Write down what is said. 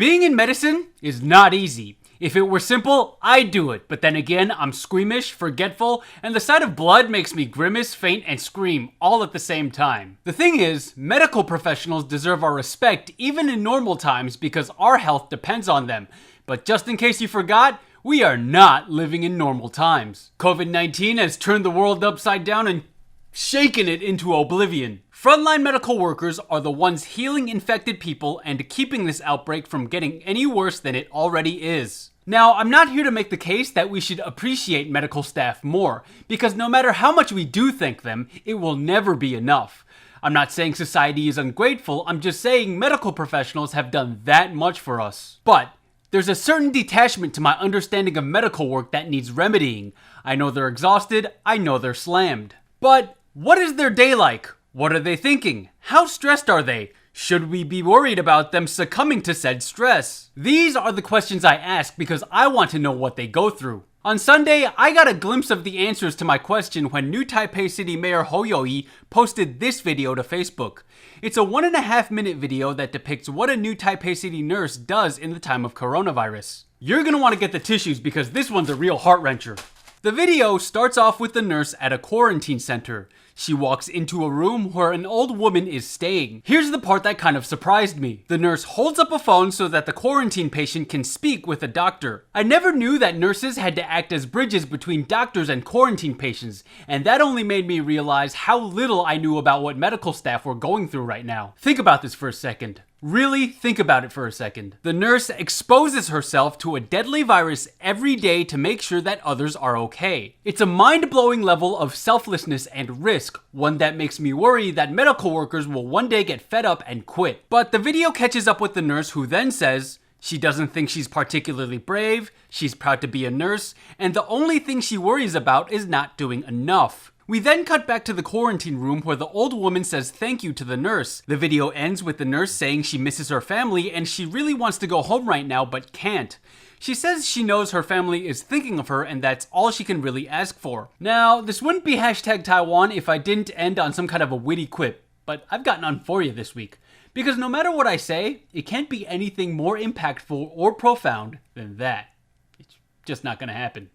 Being in medicine is not easy. If it were simple, I'd do it, but then again, I'm squeamish, forgetful, and the sight of blood makes me grimace, faint, and scream all at the same time. The thing is, medical professionals deserve our respect even in normal times because our health depends on them. But just in case you forgot, we are not living in normal times. COVID-19 has turned the world upside down and shaken it into oblivion. Frontline medical workers are the ones healing infected people and keeping this outbreak from getting any worse than it already is. Now, I'm not here to make the case that we should appreciate medical staff more, because no matter how much we do thank them, it will never be enough. I'm not saying society is ungrateful, I'm just saying medical professionals have done that much for us. But there's a certain detachment to my understanding of medical work that needs remedying. I know they're exhausted, I know they're slammed. But what is their day like? What are they thinking? How stressed are they? Should we be worried about them succumbing to said stress? These are the questions I ask because I want to know what they go through. On Sunday, I got a glimpse of the answers to my question when new Taipei City Mayor Hou You-yi posted this video to Facebook. It's a 1.5 minute video that depicts what a new Taipei City nurse does in the time of coronavirus. You're gonna want to get the tissues because this one's a real heart-wrencher. The video starts off with the nurse at a quarantine center. She walks into a room where an old woman is staying. Here's the part that kind of surprised me. The nurse holds up a phone so that the quarantine patient can speak with a doctor. I never knew that nurses had to act as bridges between doctors and quarantine patients, and that only made me realize how little I knew about what medical staff were going through right now. Think about this for a second. Really think about it for a second. The nurse exposes herself to a deadly virus every day to make sure that others are okay. It's a mind-blowing level of selflessness and risk, one that makes me worry that medical workers will one day get fed up and quit. But the video catches up with the nurse, who then says she doesn't think she's particularly brave, she's proud to be a nurse, and the only thing she worries about is not doing enough. We then cut back to the quarantine room where the old woman says thank you to the nurse. The video ends with the nurse saying she misses her family and she really wants to go home right now but can't. She says she knows her family is thinking of her and that's all she can really ask for. Now, this wouldn't be #Taiwan if I didn't end on some kind of a witty quip, but I've got none for you this week. Because no matter what I say, it can't be anything more impactful or profound than that. It's just not gonna happen.